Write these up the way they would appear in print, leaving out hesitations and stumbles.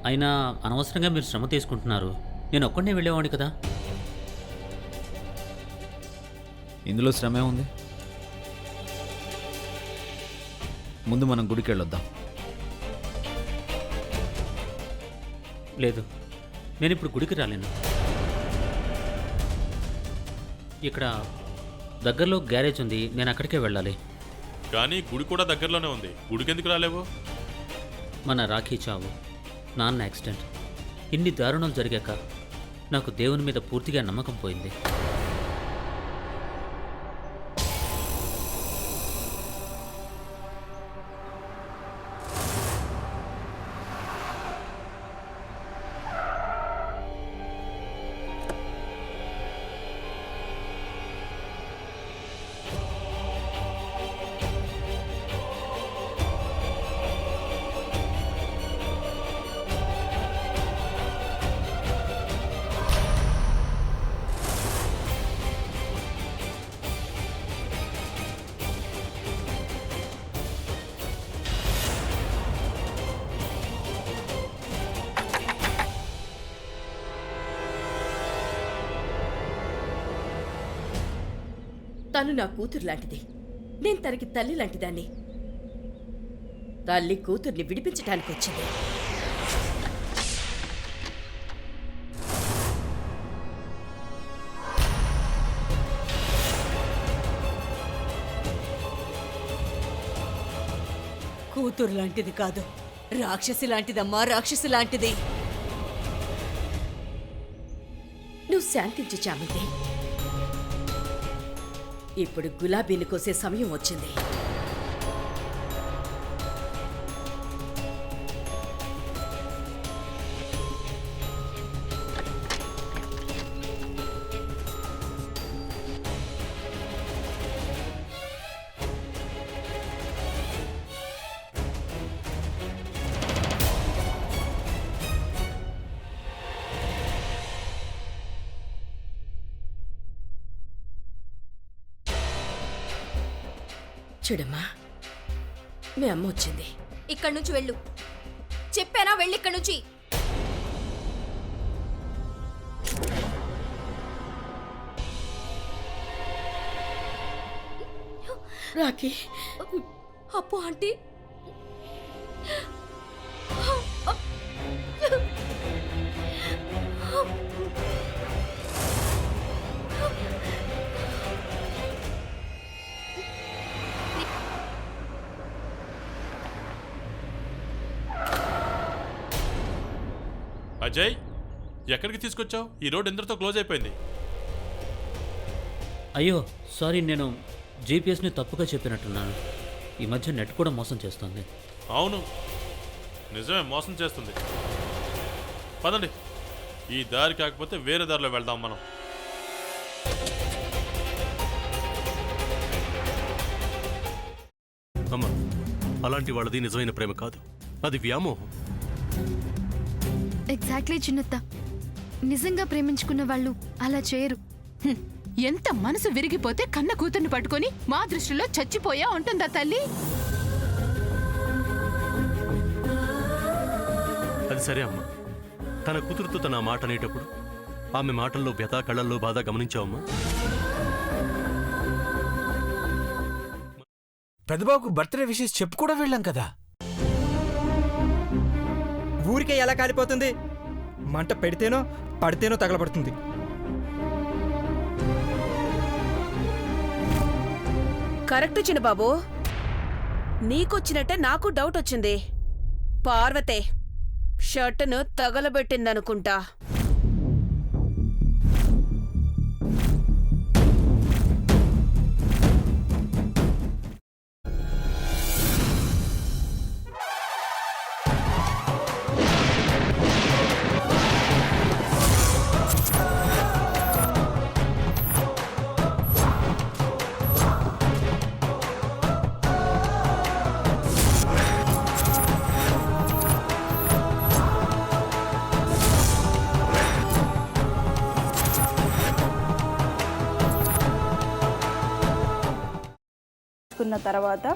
అయినా అనవసరంగా మీరు శ్రమ తీసుకుంటున్నారు. నేను ఒక్కడనే వెళ్ళేవాడిని కదా. ఇందులో శ్రమే ఉంది. ముందు మనం గుడికి వెళ్ళొద్దాం. లేదు, నేను ఇప్పుడు గుడికి రాలేను. ఇక్కడ దగ్గరలో గ్యారేజ్ ఉంది, నేను అక్కడికే వెళ్ళాలి. కానీ గుడి కూడా దగ్గరలోనే ఉంది, గుడికి ఎందుకు రాలేవు? మన రాఖీ చావు, నాన్న యాక్సిడెంట్, ఇన్ని దారుణాలు జరిగాక నాకు దేవుని మీద పూర్తిగా నమ్మకం పోయింది. తను నా కూతురు లాంటిది, నేను తనకి తల్లి లాంటిదాన్ని. తల్లి కూతుర్ని విడిపించడానికి వచ్చింది. కూతురు లాంటిది కాదు, రాక్షసి లాంటిదమ్మా, రాక్షసి లాంటిది. నువ్వు శాంతించు చామంతి. ఇప్పుడు గులాబీని కోసే సమయం వచ్చింది. చూడమ్మా, మీ అమ్మ వచ్చింది. ఇక్కడి నుంచి వెళ్ళు, చెప్పానా? వెళ్ళి ఇక్కడి నుంచి. రాఖీ, అప్పు ఆంటీ, అజయ్, ఎక్కడికి తీసుకొచ్చావు? ఈ రోడ్ ఎందరితో క్లోజ్ అయిపోయింది. అయ్యో సారీ, నేను జీపీఎస్ని తప్పుగా చెప్పినట్టున్నాను. ఈ మధ్య నెట్ కూడా మోసం చేస్తుంది. అవును, నిజమే, మోసం చేస్తుంది. పదండి, ఈ దారి కాకపోతే వేరే దారిలో వెళ్దాం మనం. అమ్మా, అలాంటి వాళ్ళది నిజమైన ప్రేమ కాదు, అది వ్యామోహం. ఎగ్జాక్ట్లీ చిన్నత్త, నిజంగా ప్రేమించుకున్న వాళ్ళు అలా చేయరు. ఎంత మనసు విరిగిపోతే కన్న కూతుర్ని పట్టుకొని మా దృష్టిలో చచ్చిపోయా ఉంటుందా తల్లి? అది సరే అమ్మా, తన కూతురుతో తన మాట అనేటప్పుడు ఆమె మాటల్లో వ్యథ, కళ్ళల్లో బాధ గమనించావమ్మా? పెద్దబాబుకు బర్త్డే విషెస్ చెప్పు కూడా వెళ్ళాం కదా. ఊరికే ఎలా కాలిపోతుంది? మంట పెడితేనో పడితేనో తగలబడుతుంది. కరెక్ట్ చిన్నబాబు, నీకొచ్చినట్టే నాకు డౌట్ వచ్చింది. పార్వతే షర్టును తగలబెట్టిందనుకుంటా. తర్వాత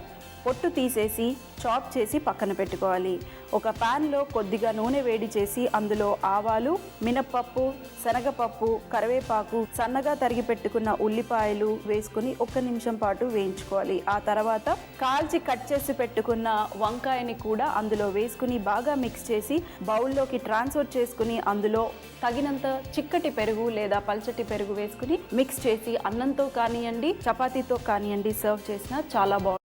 పొట్టు తీసేసి చాప్ చేసి పక్కన పెట్టుకోవాలి. ఒక ప్యాన్లో కొద్దిగా నూనె వేడి చేసి అందులో ఆవాలు, మినప్పప్పు, శనగపప్పు, కరివేపాకు, సన్నగా తరిగి పెట్టుకున్న ఉల్లిపాయలు వేసుకుని 1 నిమిషం పాటు వేయించుకోవాలి. ఆ తర్వాత కాల్చి కట్ చేసి పెట్టుకున్న వంకాయని కూడా అందులో వేసుకుని బాగా మిక్స్ చేసి బౌల్లోకి ట్రాన్స్ఫర్ చేసుకుని అందులో తగినంత చిక్కటి పెరుగు లేదా పల్చటి పెరుగు వేసుకుని మిక్స్ చేసి అన్నంతో కానివ్వండి, చపాతీతో కానివ్వండి సర్వ్ చేసినా చాలా బాగుంటుంది.